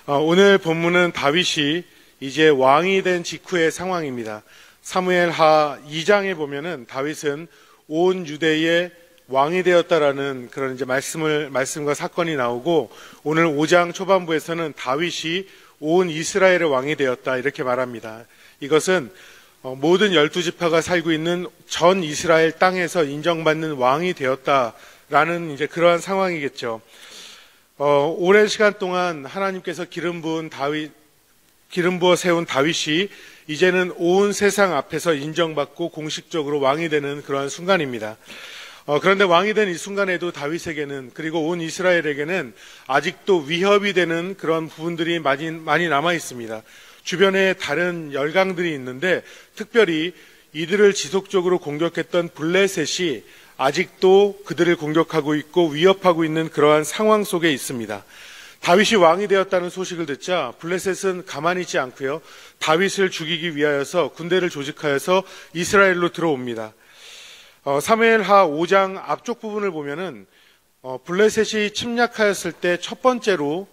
오늘 본문은 다윗이 이제 왕이 된 직후의 상황입니다. 사무엘하 2장에 보면은 다윗은 온 유대의 왕이 되었다라는 그런 이제 말씀과 사건이 나오고, 오늘 5장 초반부에서는 다윗이 온 이스라엘의 왕이 되었다 이렇게 말합니다. 이것은 모든 12지파가 살고 있는 전 이스라엘 땅에서 인정받는 왕이 되었다라는 이제 그러한 상황이겠죠. 오랜 시간 동안 하나님께서 기름 부어 세운 다윗이 이제는 온 세상 앞에서 인정받고 공식적으로 왕이 되는 그러한 순간입니다. 그런데 왕이 된 이 순간에도 다윗에게는, 그리고 온 이스라엘에게는 아직도 위협이 되는 그런 부분들이 많이 남아 있습니다. 주변에 다른 열강들이 있는데, 특별히 이들을 지속적으로 공격했던 블레셋이 아직도 그들을 공격하고 있고 위협하고 있는 그러한 상황 속에 있습니다. 다윗이 왕이 되었다는 소식을 듣자 블레셋은 가만히 있지 않고요, 다윗을 죽이기 위하여서 군대를 조직하여서 이스라엘로 들어옵니다. 사무엘하 5장 앞쪽 부분을 보면은 블레셋이 침략하였을 때 첫 번째로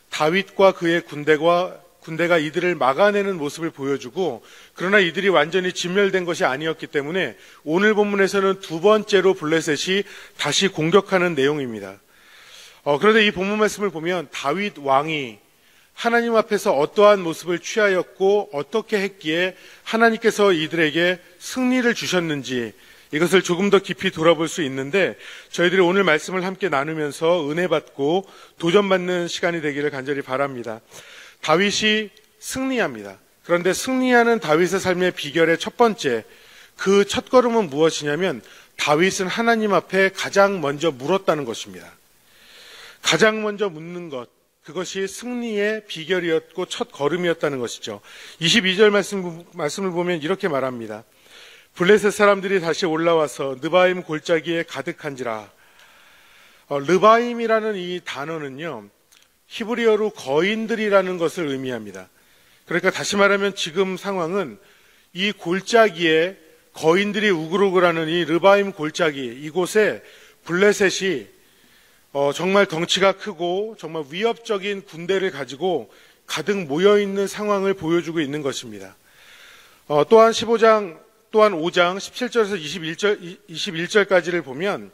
다윗과 그의 군대가 이들을 막아내는 모습을 보여주고, 그러나 이들이 완전히 진멸된 것이 아니었기 때문에 오늘 본문에서는 두 번째로 블레셋이 다시 공격하는 내용입니다. 그런데 이 본문 말씀을 보면 다윗 왕이 하나님 앞에서 어떠한 모습을 취하였고 어떻게 했기에 하나님께서 이들에게 승리를 주셨는지, 이것을 조금 더 깊이 돌아볼 수 있는데, 저희들이 오늘 말씀을 함께 나누면서 은혜 받고 도전받는 시간이 되기를 간절히 바랍니다. 다윗이 승리합니다. 그런데 승리하는 다윗의 삶의 비결의 첫 번째, 그 첫걸음은 무엇이냐면 다윗은 하나님 앞에 가장 먼저 물었다는 것입니다. 가장 먼저 묻는 것, 그것이 승리의 비결이었고 첫 걸음이었다는 것이죠. 22절 말씀을 보면 이렇게 말합니다. 블레셋 사람들이 다시 올라와서 느바임 골짜기에 가득한지라. 느바임이라는 이 단어는요, 히브리어로 거인들이라는 것을 의미합니다. 그러니까 다시 말하면 지금 상황은 이 골짜기에 거인들이 우글우글하는 이 르바임 골짜기, 이곳에 블레셋이 정말 덩치가 크고 정말 위협적인 군대를 가지고 가득 모여있는 상황을 보여주고 있는 것입니다. 또한 5장 17절에서 21절까지를 보면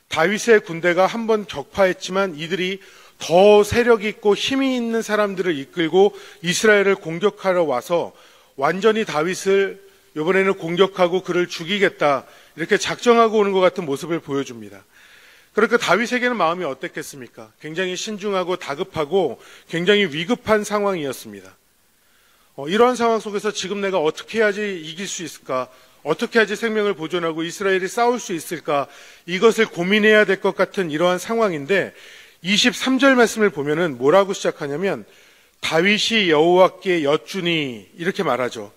다윗의 군대가 한번 격파했지만 이들이 더 세력 있고 힘이 있는 사람들을 이끌고 이스라엘을 공격하러 와서 완전히 다윗을 이번에는 공격하고 그를 죽이겠다, 이렇게 작정하고 오는 것 같은 모습을 보여줍니다. 그러니까 다윗에게는 마음이 어땠겠습니까? 굉장히 신중하고 다급하고 굉장히 위급한 상황이었습니다. 이러한 상황 속에서 지금 내가 어떻게 해야지 이길 수 있을까? 어떻게 해야지 생명을 보존하고 이스라엘이 싸울 수 있을까? 이것을 고민해야 될 것 같은 이러한 상황인데, 23절 말씀을 보면은 뭐라고 시작하냐면 다윗이 여호와께 여쭈니 이렇게 말하죠.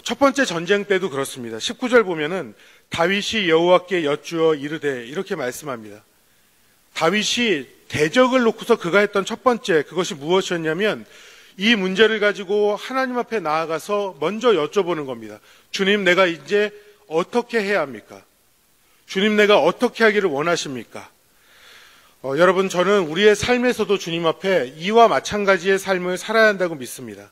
첫 번째 전쟁 때도 그렇습니다. 19절 보면은 다윗이 여호와께 여쭈어 이르되 이렇게 말씀합니다. 다윗이 대적을 놓고서 그가 했던 첫 번째, 그것이 무엇이었냐면 이 문제를 가지고 하나님 앞에 나아가서 먼저 여쭤보는 겁니다. 주님, 내가 이제 어떻게 해야 합니까? 주님, 내가 어떻게 하기를 원하십니까? 여러분, 저는 우리의 삶에서도 주님 앞에 이와 마찬가지의 삶을 살아야 한다고 믿습니다.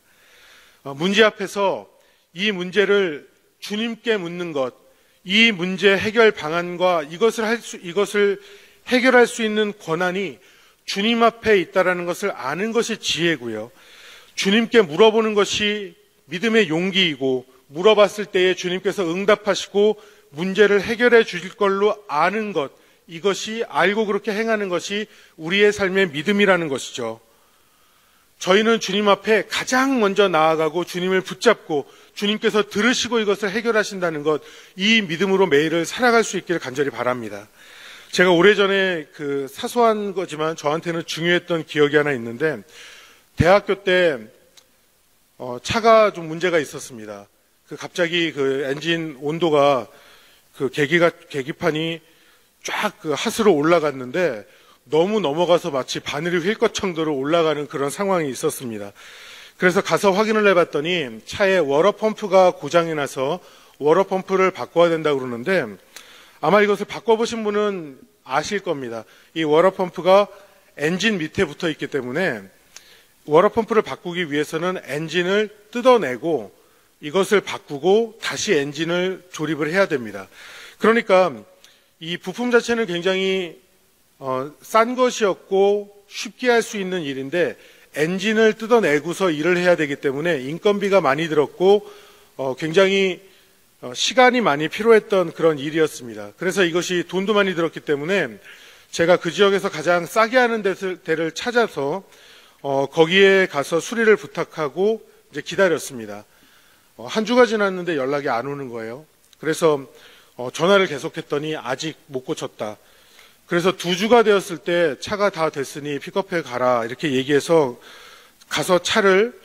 문제 앞에서 이 문제를 주님께 묻는 것, 이 문제 해결 방안과 이것을 해결할 수 있는 권한이 주님 앞에 있다라는 것을 아는 것이 지혜고요. 주님께 물어보는 것이 믿음의 용기이고, 물어봤을 때에 주님께서 응답하시고 문제를 해결해 주실 걸로 아는 것, 이것이 알고 그렇게 행하는 것이 우리의 삶의 믿음이라는 것이죠. 저희는 주님 앞에 가장 먼저 나아가고 주님을 붙잡고 주님께서 들으시고 이것을 해결하신다는 것, 이 믿음으로 매일을 살아갈 수 있기를 간절히 바랍니다. 제가 오래전에 사소한 거지만 저한테는 중요했던 기억이 하나 있는데, 대학교 때 차가 좀 문제가 있었습니다. 갑자기 엔진 온도가 계기판이 쫙 하수로 올라갔는데 너무 넘어가서 마치 바늘이 휠 것 정도로 올라가는 그런 상황이 있었습니다. 그래서 가서 확인을 해봤더니 차에 워터펌프가 고장이 나서 워터펌프를 바꿔야 된다고 그러는데, 아마 이것을 바꿔보신 분은 아실 겁니다. 이 워터펌프가 엔진 밑에 붙어 있기 때문에 워터펌프를 바꾸기 위해서는 엔진을 뜯어내고 이것을 바꾸고 다시 엔진을 조립을 해야 됩니다. 그러니까 이 부품 자체는 굉장히 싼 것이었고 쉽게 할 수 있는 일인데 엔진을 뜯어내고서 일을 해야 되기 때문에 인건비가 많이 들었고 굉장히 시간이 많이 필요했던 그런 일이었습니다. 그래서 이것이 돈도 많이 들었기 때문에 제가 그 지역에서 가장 싸게 하는 데를 찾아서 거기에 가서 수리를 부탁하고 이제 기다렸습니다. 한 주가 지났는데 연락이 안 오는 거예요. 그래서 전화를 계속했더니 아직 못 고쳤다. 그래서 2주가 되었을 때 차가 다 됐으니 픽업해 가라 이렇게 얘기해서 가서 차를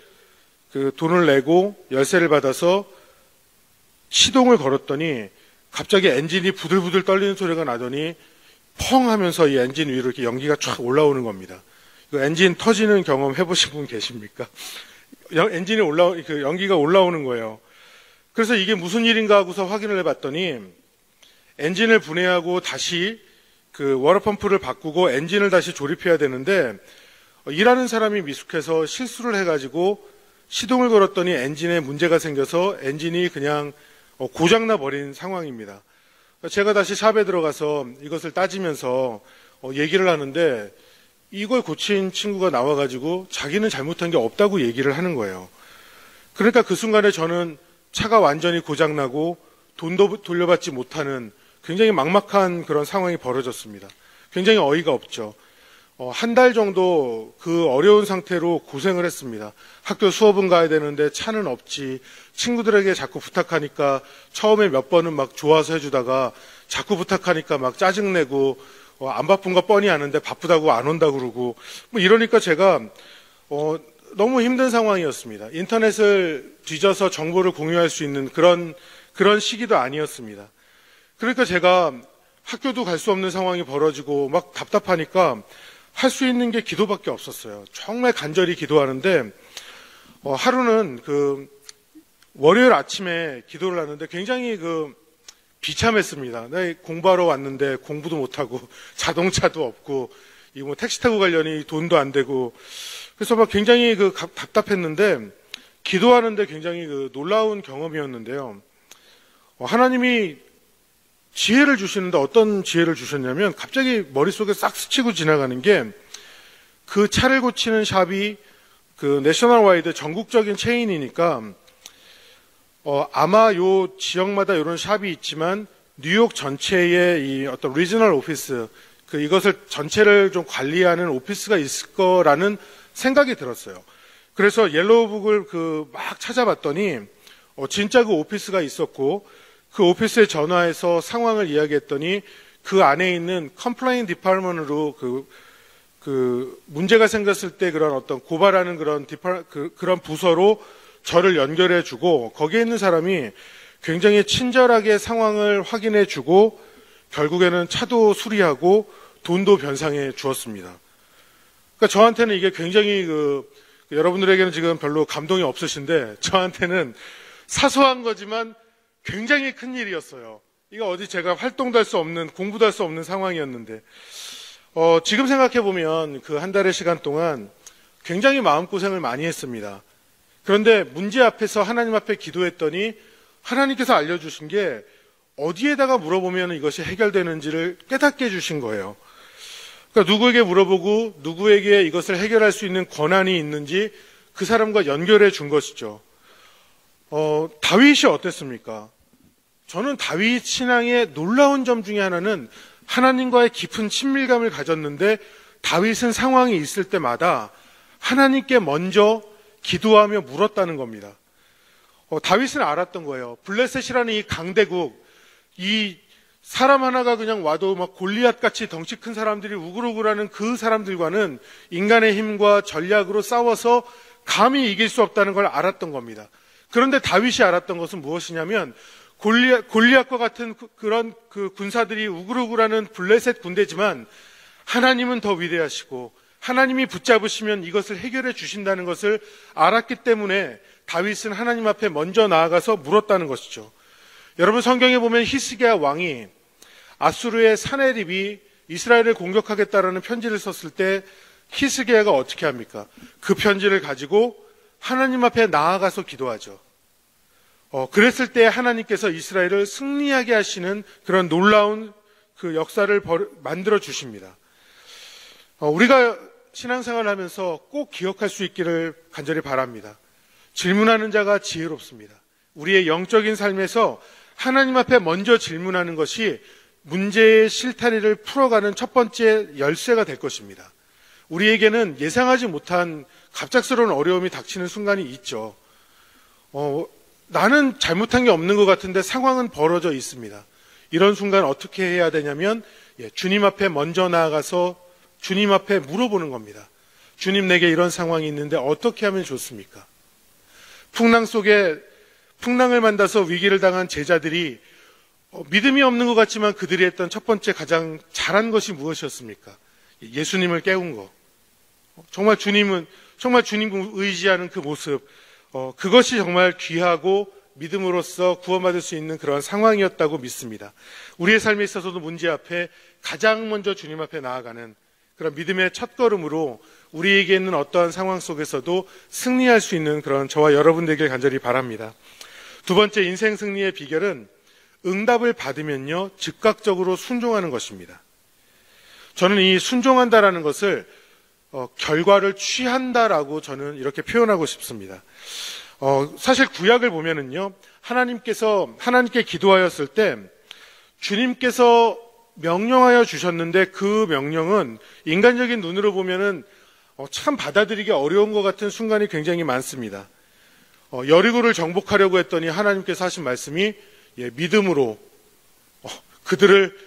돈을 내고 열쇠를 받아서 시동을 걸었더니 갑자기 엔진이 부들부들 떨리는 소리가 나더니 펑 하면서 이 엔진 위로 이렇게 연기가 쫙 올라오는 겁니다. 엔진 터지는 경험 해보신 분 계십니까? 엔진이 연기가 올라오는 거예요. 그래서 이게 무슨 일인가 하고서 확인을 해봤더니 엔진을 분해하고 다시 워터펌프를 바꾸고 엔진을 다시 조립해야 되는데 일하는 사람이 미숙해서 실수를 해가지고 시동을 걸었더니 엔진에 문제가 생겨서 엔진이 그냥 고장나 버린 상황입니다. 제가 다시 샵에 들어가서 이것을 따지면서 얘기를 하는데 이걸 고친 친구가 나와가지고 자기는 잘못한 게 없다고 얘기를 하는 거예요. 그러니까 그 순간에 저는 차가 완전히 고장나고 돈도 돌려받지 못하는 굉장히 막막한 그런 상황이 벌어졌습니다. 굉장히 어이가 없죠. 한 달 정도 그 어려운 상태로 고생을 했습니다. 학교 수업은 가야 되는데 차는 없지. 친구들에게 자꾸 부탁하니까 처음에 몇 번은 막 좋아서 해주다가 자꾸 부탁하니까 막 짜증내고 안 바쁜 거 뻔히 아는데 바쁘다고 안 온다고 그러고 뭐 이러니까 제가 너무 힘든 상황이었습니다. 인터넷을 뒤져서 정보를 공유할 수 있는 그런 시기도 아니었습니다. 그러니까 제가 학교도 갈 수 없는 상황이 벌어지고 막 답답하니까 할 수 있는 게 기도밖에 없었어요. 정말 간절히 기도하는데 하루는 월요일 아침에 기도를 하는데 굉장히 비참했습니다. 나 공부하러 왔는데 공부도 못하고 자동차도 없고 이거 뭐 택시 타고 가려니 돈도 안 되고 그래서 막 굉장히 답답했는데 기도하는데 굉장히 놀라운 경험이었는데요. 하나님이 지혜를 주시는데 어떤 지혜를 주셨냐면 갑자기 머릿속에 싹 스치고 지나가는 게 그 차를 고치는 샵이 내셔널 와이드 전국적인 체인이니까 아마 요 지역마다 이런 샵이 있지만 뉴욕 전체에 이 어떤 리저널 오피스 이것을 전체를 좀 관리하는 오피스가 있을 거라는 생각이 들었어요. 그래서 옐로우북을 막 찾아봤더니 진짜 그 오피스가 있었고 그 오피스에 전화해서 상황을 이야기했더니 그 안에 있는 컴플레인 디파트먼트로 문제가 생겼을 때 그런 어떤 고발하는 그런 부서로 저를 연결해 주고 거기에 있는 사람이 굉장히 친절하게 상황을 확인해 주고 결국에는 차도 수리하고 돈도 변상해 주었습니다. 그러니까 저한테는 이게 굉장히 여러분들에게는 지금 별로 감동이 없으신데 저한테는 사소한 거지만 굉장히 큰 일이었어요. 이거 어디 제가 활동도 할 수 없는 공부도 할 수 없는 상황이었는데 지금 생각해 보면 그 한 달의 시간 동안 굉장히 마음고생을 많이 했습니다. 그런데 문제 앞에서 하나님 앞에 기도했더니 하나님께서 알려주신 게 어디에다가 물어보면 이것이 해결되는지를 깨닫게 해주신 거예요. 그러니까 누구에게 물어보고 누구에게 이것을 해결할 수 있는 권한이 있는지 그 사람과 연결해 준 것이죠. 다윗이 어땠습니까? 저는 다윗 신앙의 놀라운 점 중에 하나는 하나님과의 깊은 친밀감을 가졌는데 다윗은 상황이 있을 때마다 하나님께 먼저 기도하며 물었다는 겁니다. 다윗은 알았던 거예요. 블레셋이라는 이 강대국, 이 사람 하나가 그냥 와도 막 골리앗같이 덩치 큰 사람들이 우글우글하는 그 사람들과는 인간의 힘과 전략으로 싸워서 감히 이길 수 없다는 걸 알았던 겁니다. 그런데 다윗이 알았던 것은 무엇이냐면 골리앗과 같은 그런 군사들이 우글우글하는 블레셋 군대지만 하나님은 더 위대하시고 하나님이 붙잡으시면 이것을 해결해 주신다는 것을 알았기 때문에 다윗은 하나님 앞에 먼저 나아가서 물었다는 것이죠. 여러분 성경에 보면 히스기야 왕이 아수르의 사네립이 이스라엘을 공격하겠다라는 편지를 썼을 때 히스기야가 어떻게 합니까? 그 편지를 가지고 하나님 앞에 나아가서 기도하죠. 그랬을 때 하나님께서 이스라엘을 승리하게 하시는 그런 놀라운 그 역사를 만들어 주십니다. 우리가 신앙생활을 하면서 꼭 기억할 수 있기를 간절히 바랍니다. 질문하는 자가 지혜롭습니다. 우리의 영적인 삶에서 하나님 앞에 먼저 질문하는 것이 문제의 실타리를 풀어가는 첫 번째 열쇠가 될 것입니다. 우리에게는 예상하지 못한 갑작스러운 어려움이 닥치는 순간이 있죠. 나는 잘못한 게 없는 것 같은데 상황은 벌어져 있습니다. 이런 순간 어떻게 해야 되냐면 주님 앞에 먼저 나아가서 주님 앞에 물어보는 겁니다. 주님, 내게 이런 상황이 있는데 어떻게 하면 좋습니까? 풍랑 속에 풍랑을 만나서 위기를 당한 제자들이 믿음이 없는 것 같지만 그들이 했던 첫 번째 가장 잘한 것이 무엇이었습니까? 예수님을 깨운 거. 정말 주님을 의지하는 그 모습, 그것이 정말 귀하고 믿음으로써 구원받을 수 있는 그런 상황이었다고 믿습니다. 우리의 삶에 있어서도 문제 앞에 가장 먼저 주님 앞에 나아가는 그런 믿음의 첫걸음으로 우리에게 있는 어떠한 상황 속에서도 승리할 수 있는 그런 저와 여러분 되길 간절히 바랍니다. 두 번째 인생 승리의 비결은 응답을 받으면요 즉각적으로 순종하는 것입니다. 저는 이 순종한다라는 것을 결과를 취한다라고 저는 이렇게 표현하고 싶습니다. 사실 구약을 보면은요 하나님께 기도하였을 때 주님께서 명령하여 주셨는데 그 명령은 인간적인 눈으로 보면은 참 받아들이기 어려운 것 같은 순간이 굉장히 많습니다. 여리고를 정복하려고 했더니 하나님께서 하신 말씀이 믿음으로 그들을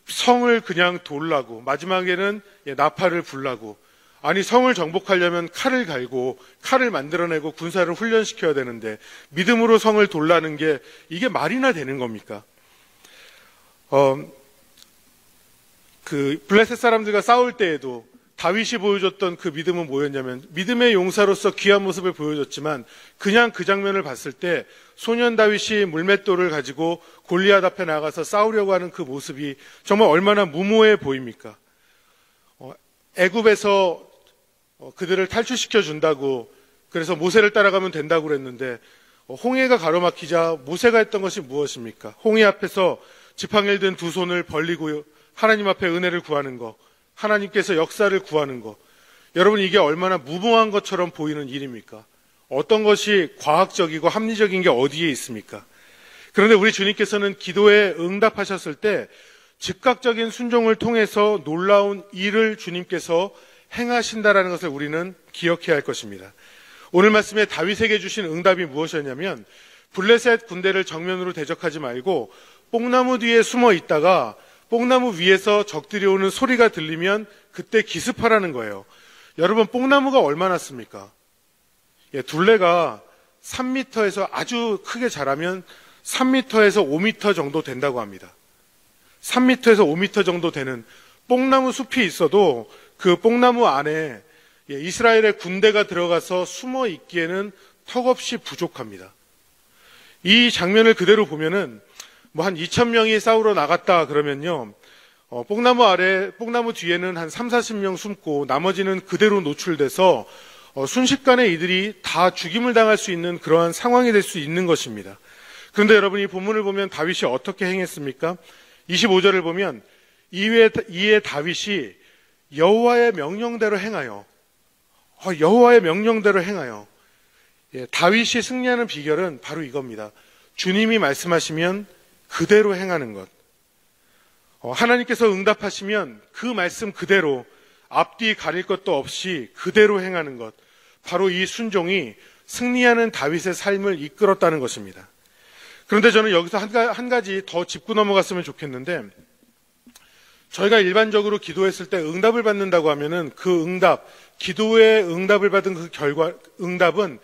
성을 그냥 돌라고, 마지막에는 나팔을 불라고. 아니, 성을 정복하려면 칼을 갈고 칼을 만들어내고 군사를 훈련시켜야 되는데 믿음으로 성을 돌라는 게 이게 말이나 되는 겁니까? 그 블레셋 사람들과 싸울 때에도 다윗이 보여줬던 그 믿음은 뭐였냐면 믿음의 용사로서 귀한 모습을 보여줬지만 그냥 그 장면을 봤을 때 소년 다윗이 물맷돌을 가지고 골리앗 앞에 나가서 싸우려고 하는 그 모습이 정말 얼마나 무모해 보입니까? 애굽에서 그들을 탈출시켜 준다고 그래서 모세를 따라가면 된다고 그랬는데 홍해가 가로막히자 모세가 했던 것이 무엇입니까? 홍해 앞에서 지팡이를 든 두 손을 벌리고 하나님 앞에 은혜를 구하는 거, 하나님께서 역사를 구하는 거. 여러분, 이게 얼마나 무모한 것처럼 보이는 일입니까? 어떤 것이 과학적이고 합리적인 게 어디에 있습니까? 그런데 우리 주님께서는 기도에 응답하셨을 때 즉각적인 순종을 통해서 놀라운 일을 주님께서 행하신다라는 것을 우리는 기억해야 할 것입니다. 오늘 말씀에 다윗에게 주신 응답이 무엇이었냐면 블레셋 군대를 정면으로 대적하지 말고 뽕나무 뒤에 숨어 있다가 뽕나무 위에서 적들이 오는 소리가 들리면 그때 기습하라는 거예요. 여러분, 뽕나무가 얼마나 씁니까? 둘레가 3m에서 아주 크게 자라면 3m에서 5m 정도 된다고 합니다. 3m에서 5m 정도 되는 뽕나무 숲이 있어도 그 뽕나무 안에 이스라엘의 군대가 들어가서 숨어 있기에는 턱없이 부족합니다. 이 장면을 그대로 보면은 한 2,000명이 싸우러 나갔다 그러면요, 뽕나무 뒤에는 한 30-40명 숨고 나머지는 그대로 노출돼서 순식간에 이들이 다 죽임을 당할 수 있는 그러한 상황이 될 수 있는 것입니다. 그런데 여러분, 이 본문을 보면 다윗이 어떻게 행했습니까? 25절을 보면 이에 다윗이 여호와의 명령대로 행하여 다윗이 승리하는 비결은 바로 이겁니다. 주님이 말씀하시면 그대로 행하는 것. 하나님께서 응답하시면 그 말씀 그대로 앞뒤 가릴 것도 없이 그대로 행하는 것. 바로 이 순종이 승리하는 다윗의 삶을 이끌었다는 것입니다. 그런데 저는 여기서 한 가지 더 짚고 넘어갔으면 좋겠는데, 저희가 일반적으로 기도했을 때 응답을 받는다고 하면은 그 기도에 응답을 받은 그 응답은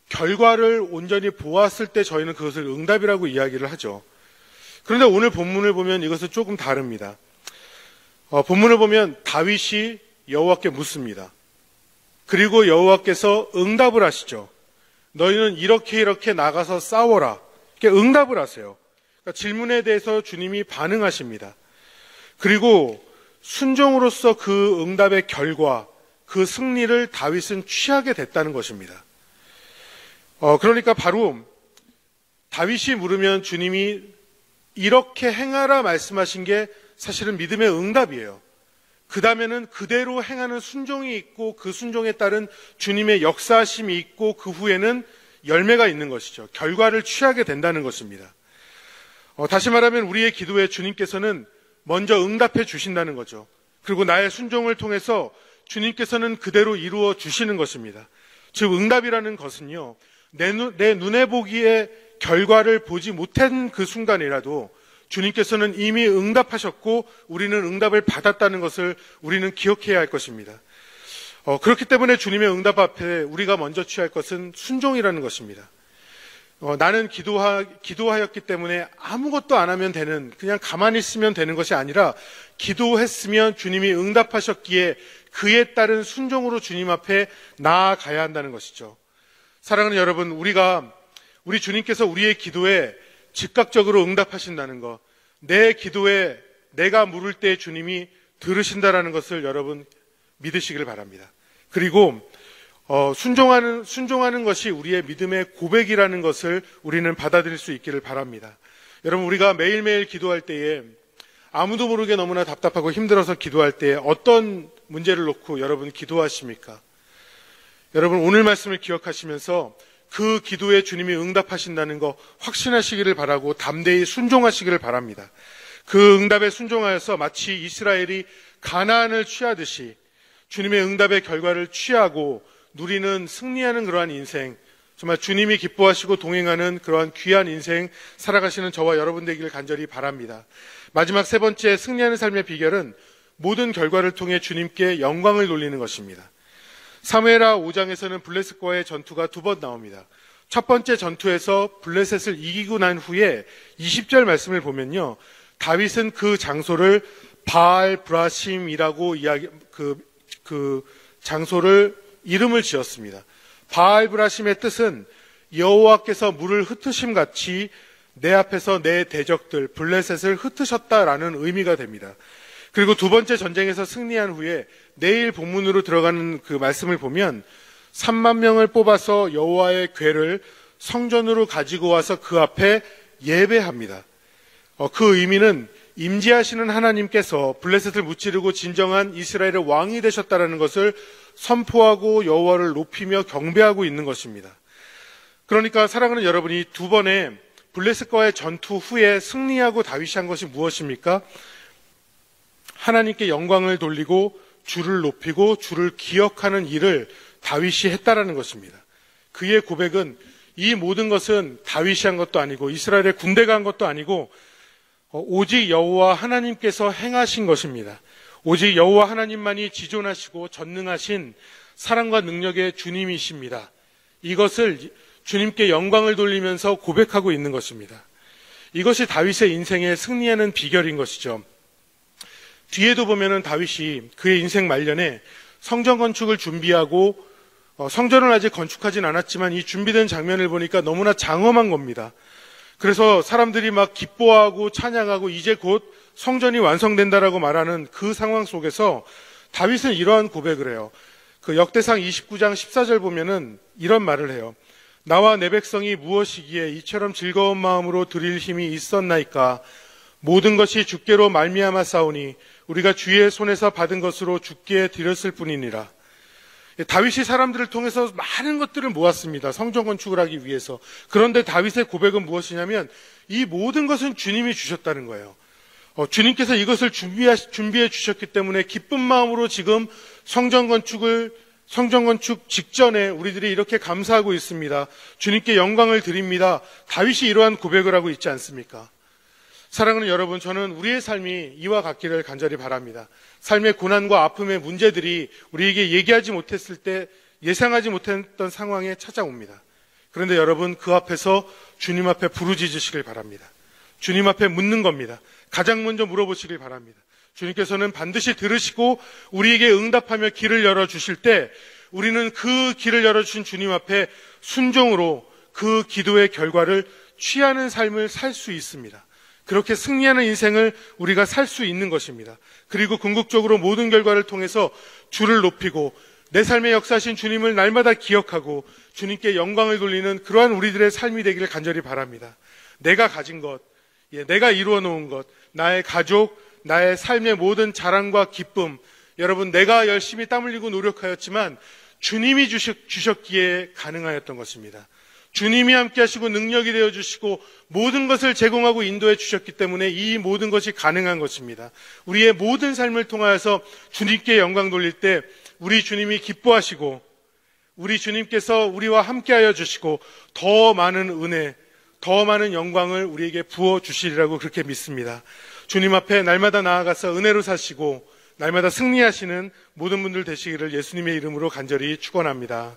결과를 온전히 보았을 때 저희는 그것을 응답이라고 이야기를 하죠. 그런데 오늘 본문을 보면 이것은 조금 다릅니다. 본문을 보면 다윗이 여호와께 묻습니다. 그리고 여호와께서 응답을 하시죠. 너희는 이렇게 나가서 싸워라. 이렇게 응답을 하세요. 그러니까 질문에 대해서 주님이 반응하십니다. 그리고 순종으로서 그 응답의 결과, 그 승리를 다윗은 취하게 됐다는 것입니다. 그러니까 바로 다윗이 물으면 주님이 이렇게 행하라 말씀하신 게 사실은 믿음의 응답이에요. 그 다음에는 그대로 행하는 순종이 있고 그 순종에 따른 주님의 역사하심이 있고 그 후에는 열매가 있는 것이죠. 결과를 취하게 된다는 것입니다. 다시 말하면 우리의 기도에 주님께서는 먼저 응답해 주신다는 거죠. 그리고 나의 순종을 통해서 주님께서는 그대로 이루어 주시는 것입니다. 즉 응답이라는 것은요, 내 눈에 보기에 결과를 보지 못한 그 순간이라도 주님께서는 이미 응답하셨고 우리는 응답을 받았다는 것을 우리는 기억해야 할 것입니다. 그렇기 때문에 주님의 응답 앞에 우리가 먼저 취할 것은 순종이라는 것입니다. 나는 기도하였기 때문에 아무것도 안 하면 되는, 그냥 가만히 있으면 되는 것이 아니라 기도했으면 주님이 응답하셨기에 그에 따른 순종으로 주님 앞에 나아가야 한다는 것이죠. 사랑하는 여러분, 우리 주님께서 우리의 기도에 즉각적으로 응답하신다는 것, 내 기도에 내가 물을 때 주님이 들으신다라는 것을 여러분 믿으시길 바랍니다. 그리고 순종하는 것이 우리의 믿음의 고백이라는 것을 우리는 받아들일 수 있기를 바랍니다. 여러분, 우리가 매일매일 기도할 때에 아무도 모르게 너무나 답답하고 힘들어서 기도할 때에 어떤 문제를 놓고 여러분 기도하십니까? 여러분, 오늘 말씀을 기억하시면서 그 기도에 주님이 응답하신다는 거 확신하시기를 바라고 담대히 순종하시기를 바랍니다. 그 응답에 순종하여서 마치 이스라엘이 가나안을 취하듯이 주님의 응답의 결과를 취하고 누리는, 승리하는 그러한 인생, 정말 주님이 기뻐하시고 동행하는 그러한 귀한 인생 살아가시는 저와 여러분 되기를 간절히 바랍니다. 마지막 세 번째, 승리하는 삶의 비결은 모든 결과를 통해 주님께 영광을 돌리는 것입니다. 사무엘하 5장에서는 블레셋과의 전투가 2번 나옵니다. 첫 번째 전투에서 블레셋을 이기고 난 후에 20절 말씀을 보면요, 다윗은 그 장소를 바알 브라심이라고 그 장소를 이름을 지었습니다. 바알 브라심의 뜻은 여호와께서 물을 흩으심 같이 내 앞에서 내 대적들 블레셋을 흩으셨다라는 의미가 됩니다. 그리고 두 번째 전쟁에서 승리한 후에 내일 본문으로 들어가는 그 말씀을 보면 3만 명을 뽑아서 여호와의 궤를 성전으로 가지고 와서 그 앞에 예배합니다. 그 의미는 임재하시는 하나님께서 블레셋을 무찌르고 진정한 이스라엘의 왕이 되셨다는 것을 선포하고 여호와를 높이며 경배하고 있는 것입니다. 그러니까 사랑하는 여러분이 두 번의 블레셋과의 전투 후에 승리하고 다윗이 한 것이 무엇입니까? 하나님께 영광을 돌리고 주를 높이고 주를 기억하는 일을 다윗이 했다라는 것입니다. 그의 고백은 이 모든 것은 다윗이 한 것도 아니고 이스라엘의 군대가 한 것도 아니고 오직 여호와 하나님께서 행하신 것입니다. 오직 여호와 하나님만이 지존하시고 전능하신 사랑과 능력의 주님이십니다. 이것을 주님께 영광을 돌리면서 고백하고 있는 것입니다. 이것이 다윗의 인생에 승리하는 비결인 것이죠. 뒤에도 보면은 다윗이 그의 인생 말년에 성전 건축을 준비하고 성전을 아직 건축하진 않았지만 이 준비된 장면을 보니까 너무나 장엄한 겁니다. 그래서 사람들이 막 기뻐하고 찬양하고 이제 곧 성전이 완성된다라고 말하는 그 상황 속에서 다윗은 이러한 고백을 해요. 그 역대상 29장 14절 보면은 이런 말을 해요. 나와 내 백성이 무엇이기에 이처럼 즐거운 마음으로 드릴 힘이 있었나이까? 모든 것이 주께로 말미암아 싸우니 우리가 주의 손에서 받은 것으로 주께 드렸을 뿐이니라. 다윗이 사람들을 통해서 많은 것들을 모았습니다. 성전 건축을 하기 위해서. 그런데 다윗의 고백은 무엇이냐면 이 모든 것은 주님이 주셨다는 거예요. 주님께서 이것을 준비해 주셨기 때문에 기쁜 마음으로 지금 성전 건축 직전에 우리들이 이렇게 감사하고 있습니다. 주님께 영광을 드립니다. 다윗이 이러한 고백을 하고 있지 않습니까? 사랑하는 여러분, 저는 우리의 삶이 이와 같기를 간절히 바랍니다. 삶의 고난과 아픔의 문제들이 우리에게 얘기하지 못했을 때 예상하지 못했던 상황에 찾아옵니다. 그런데 여러분, 그 앞에서 주님 앞에 부르짖으시길 바랍니다. 주님 앞에 묻는 겁니다. 가장 먼저 물어보시길 바랍니다. 주님께서는 반드시 들으시고 우리에게 응답하며 길을 열어주실 때 우리는 그 길을 열어주신 주님 앞에 순종으로 그 기도의 결과를 취하는 삶을 살 수 있습니다. 그렇게 승리하는 인생을 우리가 살 수 있는 것입니다. 그리고 궁극적으로 모든 결과를 통해서 주를 높이고 내 삶의 역사하신 주님을 날마다 기억하고 주님께 영광을 돌리는 그러한 우리들의 삶이 되기를 간절히 바랍니다. 내가 가진 것, 내가 이루어 놓은 것, 나의 가족, 나의 삶의 모든 자랑과 기쁨, 여러분 내가 열심히 땀 흘리고 노력하였지만 주님이 주셨기에 가능하였던 것입니다. 주님이 함께 하시고 능력이 되어주시고 모든 것을 제공하고 인도해 주셨기 때문에 이 모든 것이 가능한 것입니다. 우리의 모든 삶을 통하여서 주님께 영광 돌릴 때 우리 주님이 기뻐하시고 우리 주님께서 우리와 함께하여 주시고 더 많은 은혜, 더 많은 영광을 우리에게 부어주시리라고 그렇게 믿습니다. 주님 앞에 날마다 나아가서 은혜로 사시고 날마다 승리하시는 모든 분들 되시기를 예수님의 이름으로 간절히 축원합니다.